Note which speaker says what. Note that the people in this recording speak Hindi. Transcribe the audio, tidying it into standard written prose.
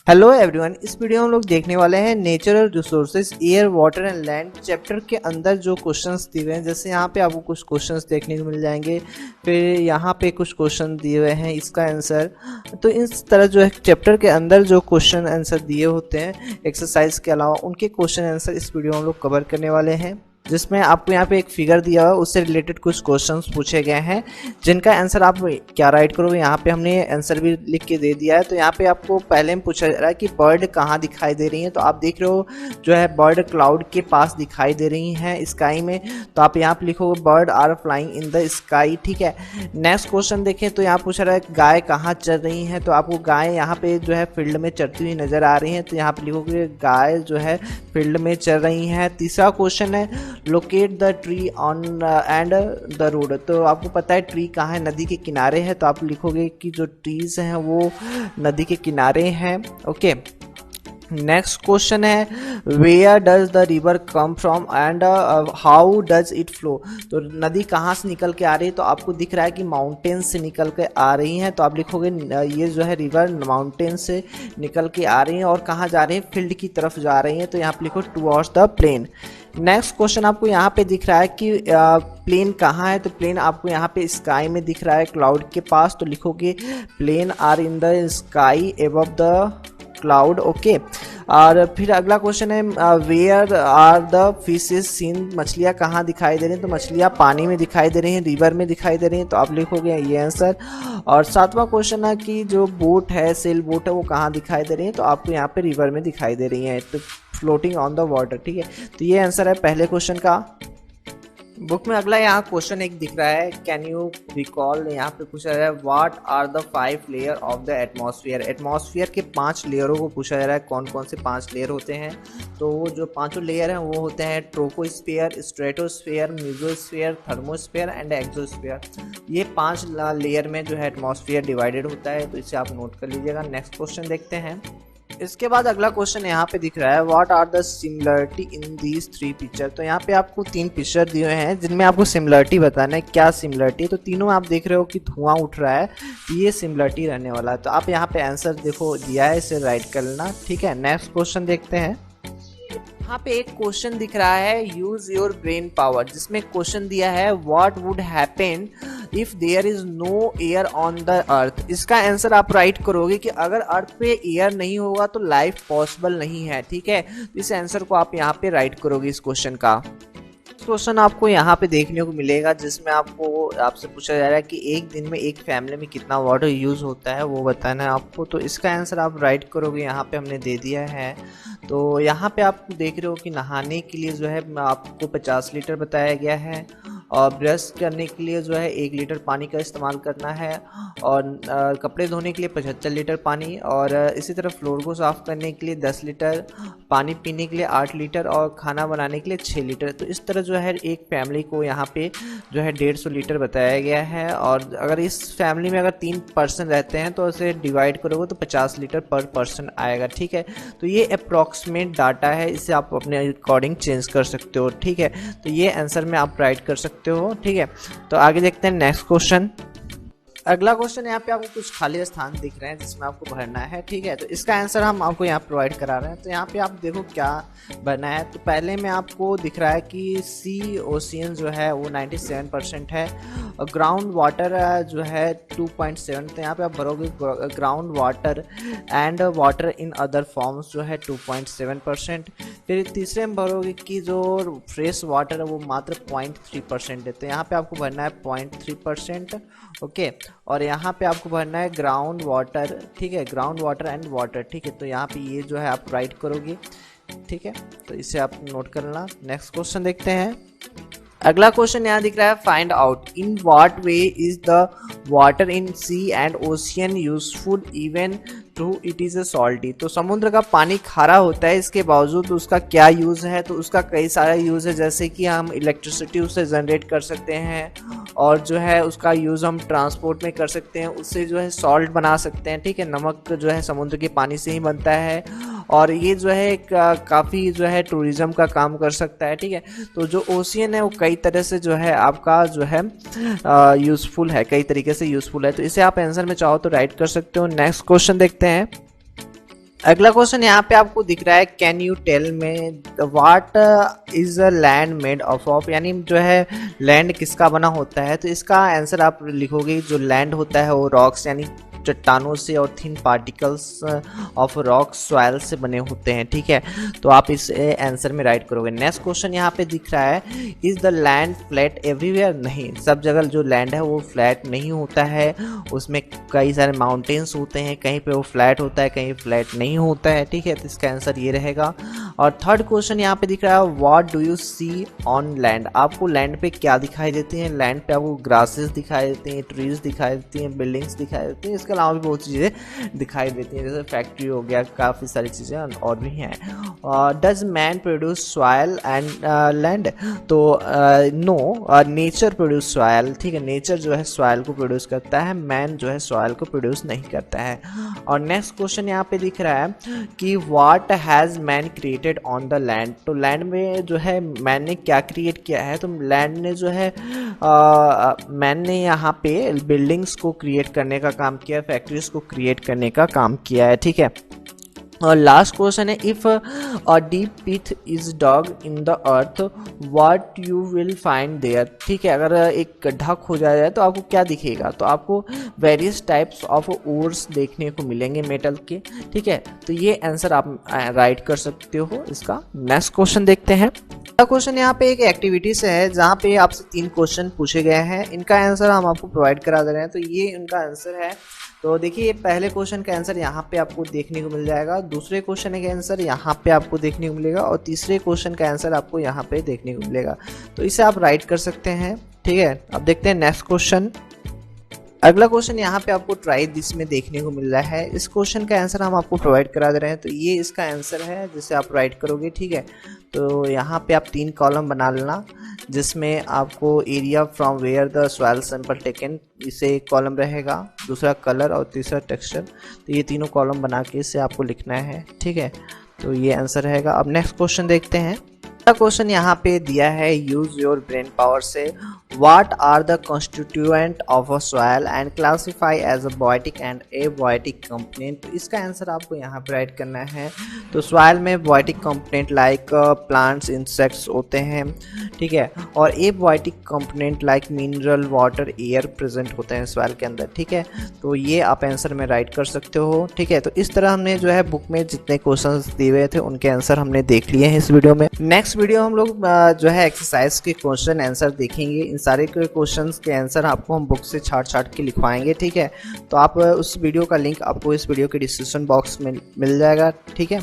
Speaker 1: हेलो एवरीवन, इस वीडियो में हम लोग देखने वाले हैं natural resources air water and land chapter के अंदर जो क्वेश्चंस दिए हुए हैं। जैसे यहाँ पे आपको कुछ क्वेश्चंस देखने को मिल जाएंगे, फिर यहाँ पे कुछ क्वेश्चन दिए हुए हैं इसका आंसर। तो इस तरह जो है चैप्टर के अंदर जो क्वेश्चन आंसर दिए होते हैं एक्सरसाइज के अलावा, उनके क्वेश्चन आंसर इस वीडियो में हम लोग कवर करने वाले हैं, जिसमें आपको यहाँ पे एक फिगर दिया हुआ है, उससे रिलेटेड कुछ क्वेश्चंस पूछे गए हैं जिनका आंसर आप क्या राइट करोगे। यहाँ पे हमने आंसर भी लिख के दे दिया है। तो यहाँ पे आपको पहले में पूछा जा रहा है कि बर्ड कहाँ दिखाई दे रही है। तो आप देख रहे हो जो है बर्ड क्लाउड के पास दिखाई दे रही हैं स्काई में। तो आप यहाँ पे लिखोगे bird are flying in the sky. ठीक है, नेक्स्ट क्वेश्चन देखें तो यहाँ पूछा रहा है गाय कहाँ चर रही है। तो आपको गाय यहाँ पे जो है फील्ड में चरती हुई नजर आ रही है। तो यहाँ पे लिखोगे गाय जो है फील्ड में चर रही है। तीसरा क्वेश्चन है locate the tree on and the road. तो आपको पता है ट्री कहाँ है, नदी के किनारे है। तो आप लिखोगे कि जो ट्रीज हैं वो नदी के किनारे हैं। ओके, नेक्स्ट क्वेश्चन है where does the river come from and how does it flow. तो नदी कहाँ से निकल के आ रही है। तो आपको दिख रहा है कि माउंटेन से निकल के आ रही हैं। तो आप लिखोगे ये जो है रिवर माउंटेन से निकल के आ रही है और कहाँ जा रही है, फील्ड की तरफ जा रही है। तो यहाँ पे लिखो towards the plain. Next question आपको यहाँ पे दिख रहा है कि प्लेन कहाँ है। तो प्लेन आपको यहाँ पे स्काई में दिख रहा है क्लाउड के पास। तो लिखोगे plane are in the sky above the cloud. Okay, और फिर अगला क्वेश्चन है where are the fishes seen. मछलियाँ कहाँ दिखाई दे रही हैं। तो मछलियाँ पानी में दिखाई दे रही हैं, रिवर में दिखाई दे रही हैं। तो आप लिखोगे ये आंसर। और सातवां क्वेश्चन है कि जो बोट है, सेल बोट है, वो कहाँ दिखाई दे रही है। तो आपको यहाँ पे रिवर में दिखाई दे रही है, तो फ्लोटिंग ऑन द वाटर। ठीक है, तो ये आंसर है पहले क्वेश्चन का। बुक में अगला यहाँ क्वेश्चन एक दिख रहा है, कैन यू रिकॉल। यहाँ पे पूछा जा रहा है what are the 5 layer of the atmosphere. Atmosphere के 5 लेयरों को पूछा जा रहा है, कौन कौन से 5 लेयर होते हैं। तो वो जो पांचों लेयर हैं वो होते हैं troposphere, stratosphere, mesosphere, thermosphere and exosphere. ये 5 लेयर में जो है एटमॉस्फेयर डिवाइडेड होता है। तो इसे आप नोट कर लीजिएगा। नेक्स्ट क्वेश्चन देखते हैं। इसके बाद अगला क्वेश्चन यहाँ पे दिख रहा है what are the similarity in these 3 picture. तो यहाँ पे आपको 3 पिक्चर दिए हुए हैं जिनमें आपको सिमिलरिटी बताना है, क्या सिमिलरिटी है। तो तीनों आप देख रहे हो कि धुआं उठ रहा है, ये सिमिलरिटी रहने वाला है। तो आप यहाँ पे आंसर देखो दिया है, इसे राइट कर लेना। ठीक है, नेक्स्ट क्वेश्चन देखते हैं। यहाँ पे एक क्वेश्चन दिख रहा है यूज योर ब्रेन पावर, जिसमें क्वेश्चन दिया है what would happen if there is no air on the earth. इसका आंसर आप राइट करोगे कि अगर अर्थ पे एयर नहीं होगा तो लाइफ पॉसिबल नहीं है। ठीक है, इस आंसर को आप यहाँ पे राइट करोगे इस क्वेश्चन का। क्वेश्चन आपको यहाँ पे देखने को मिलेगा जिसमें आपसे पूछा जा रहा है कि एक दिन में एक फैमिली में कितना वाटर यूज़ होता है, वो बताना है आपको। तो इसका आंसर आप राइट करोगे, यहाँ पे हमने दे दिया है। तो यहाँ पे आप देख रहे हो कि नहाने के लिए जो है आपको 50 लीटर बताया गया है, और ब्रश करने के लिए जो है 1 लीटर पानी का इस्तेमाल करना है, और कपड़े धोने के लिए 75 लीटर पानी, और इसी तरह फ्लोर को साफ़ करने के लिए 10 लीटर, पानी पीने के लिए 8 लीटर, और खाना बनाने के लिए 6 लीटर। तो इस तरह जो है एक फैमिली को यहाँ पे जो है 150 लीटर बताया गया है। और अगर इस फैमिली में अगर 3 पर्सन रहते हैं तो उसे डिवाइड करोगे तो 50 लीटर पर पर्सन आएगा। ठीक है, तो ये अप्रॉक्सीमेट डाटा है, इसे आप अपने अकॉर्डिंग चेंज कर सकते हो। ठीक है, तो ये आंसर में आप राइट कर सकते हो। ठीक है, तो आगे देखते हैं नेक्स्ट क्वेश्चन। अगला क्वेश्चन यहाँ पे आपको कुछ खाली स्थान दिख रहे हैं जिसमें आपको भरना है। ठीक है, तो इसका आंसर हम आपको यहाँ प्रोवाइड करा रहे हैं। तो यहाँ पे आप देखो क्या भरना है। तो पहले में आपको दिख रहा है कि सी ओशियन जो है वो 97% है, और ग्राउंड वाटर जो है 2.7। तो यहाँ पे आप भरोगे ground water and water in other forms जो है 2.7%। फिर तीसरे में भरोगे कि जो फ्रेश वाटर है वो मात्र 0.3% है। तो यहाँ पे आपको भरना है 0.3%। ओके, और यहाँ पे आपको भरना है ग्राउंड वाटर। ठीक है, ग्राउंड वाटर एंड वाटर। ठीक है, तो यहाँ पे ये जो है आप राइट करोगे। ठीक है, तो इसे आप नोट कर लेना। नेक्स्ट क्वेश्चन देखते हैं। अगला क्वेश्चन यहाँ दिख रहा है find out in what way is the water in sea and ocean useful even through it is a salty. तो समुद्र का पानी खारा होता है, इसके बावजूद उसका क्या यूज़ है। तो उसका कई सारा यूज़ है, जैसे कि हम इलेक्ट्रिसिटी उससे जनरेट कर सकते हैं, और जो है उसका यूज़ हम ट्रांसपोर्ट में कर सकते हैं, उससे जो है सॉल्ट बना सकते हैं। ठीक है, नमक जो है समुद्र के पानी से ही बनता है, और ये जो है काफ़ी जो है टूरिज्म का काम कर सकता है। ठीक है, तो जो ओशियन है वो कई तरह से जो है आपका जो है यूज़फुल है, कई तरीके से यूज़फुल है। तो इसे आप आंसर में चाहो तो राइट कर सकते हो। नेक्स्ट क्वेश्चन देखते हैं। अगला क्वेश्चन यहाँ पे आपको दिख रहा है, कैन यू टेल में what is a land made of, यानी जो है लैंड किसका बना होता है। तो इसका आंसर आप लिखोगे, जो लैंड होता है वो रॉक्स यानी चट्टानों से और thin particles of rock soil से बने होते हैं, ठीक है। तो आप इस आंसर में राइट करोगे। नेक्स्ट क्वेश्चन यहाँ पे दिख रहा है, is the land flat everywhere, नहीं, सब जगह जो लैंड है वो फ्लैट नहीं होता है, उसमें कई सारे माउंटेन्स होते हैं, कहीं पे वो फ्लैट होता है, कहीं फ्लैट नहीं होता है, ठीक है। तो इसका आंसर ये रहेगा। और थर्ड क्वेश्चन यहाँ पे दिख रहा है, what do you see on land, आपको लैंड पे क्या दिखाई देती हैं। लैंड पे आपको ग्रासेस दिखाई देती हैं, ट्रीज दिखाई देती हैं, बिल्डिंग्स दिखाई देती हैं, इसके अलावा भी बहुत चीज़ें दिखाई देती हैं, जैसे फैक्ट्री हो गया, काफ़ी सारी चीज़ें और भी हैं। Does man produce soil and land, तो नो, नेचर प्रोड्यूस सॉइल, ठीक है। नेचर जो है सॉइल को प्रोड्यूस करता है, मैन जो है सॉइल को प्रोड्यूस नहीं करता है। और नेक्स्ट क्वेश्चन यहाँ पे दिख रहा है कि what has man created on the land, तो लैंड में जो है मैन ने क्या क्रिएट किया है। तो लैंड ने जो है मैन ने यहाँ पे बिल्डिंग्स को क्रिएट करने का काम किया, फैक्ट्रीज को क्रिएट करने का काम किया है, ठीक है। और लास्ट क्वेश्चन है, if a deep pit is dug in the earth what you will find there, ठीक है। अगर एक गड्ढा खोजा जाए तो आपको क्या दिखेगा, तो आपको वेरियस टाइप्स ऑफ ओर्स देखने को मिलेंगे मेटल के, ठीक है। तो ये आंसर आप राइट कर सकते हो इसका। नेक्स्ट क्वेश्चन देखते हैं। अगला क्वेश्चन यहाँ पे एक एक्टिविटी से है, जहाँ पे आपसे 3 क्वेश्चन पूछे गए हैं, इनका आंसर हम आपको प्रोवाइड करा दे रहे हैं। तो ये इनका आंसर है। तो देखिए, पहले क्वेश्चन का आंसर यहाँ पे आपको देखने को मिल जाएगा, दूसरे क्वेश्चन का आंसर यहाँ पे आपको देखने को मिलेगा, और तीसरे क्वेश्चन का आंसर आपको यहाँ पे देखने को मिलेगा। तो इसे आप राइट कर सकते हैं, ठीक है। अब देखते हैं नेक्स्ट क्वेश्चन। अगला क्वेश्चन यहाँ पे आपको ट्राई दिस में देखने को मिल रहा है, इस क्वेश्चन का आंसर हम आपको प्रोवाइड करा दे रहे हैं। तो ये इसका आंसर है जिसे आप राइट करोगे, ठीक है। तो यहाँ पे आप 3 कॉलम बना लेना, जिसमें आपको area from where the soil sample taken, इसे एक कॉलम रहेगा, दूसरा कलर और तीसरा टेक्सचर। तो ये तीनों कॉलम बना के इसे आपको लिखना है, ठीक है। तो ये आंसर रहेगा। अब नेक्स्ट क्वेश्चन देखते हैं। क्वेश्चन यहाँ पे दिया है, यूज योर ब्रेन पावर से what are the constituent of a soil and classify as a biotic and abiotic component. तो इसका आंसर आपको यहाँ पे राइट करना है। तो सॉइल में biotic component like plants, insects होते हैं, ठीक है। और abiotic component like mineral, water, air present होते हैं सॉइल के अंदर, ठीक है। तो ये आप आंसर में राइट कर सकते हो, ठीक है। तो इस तरह हमने जो है बुक में जितने क्वेश्चन दिए हुए थे उनके आंसर हमने देख लिए हैं इस वीडियो में। नेक्स्ट वीडियो हम लोग जो है एक्सरसाइज के क्वेश्चन आंसर देखेंगे। इन सारे के क्वेश्चंस के आंसर आपको हम बुक से छाट के लिखवाएंगे, ठीक है। तो आप उस वीडियो का लिंक आपको इस वीडियो के डिस्क्रिप्शन बॉक्स में मिल जाएगा, ठीक है।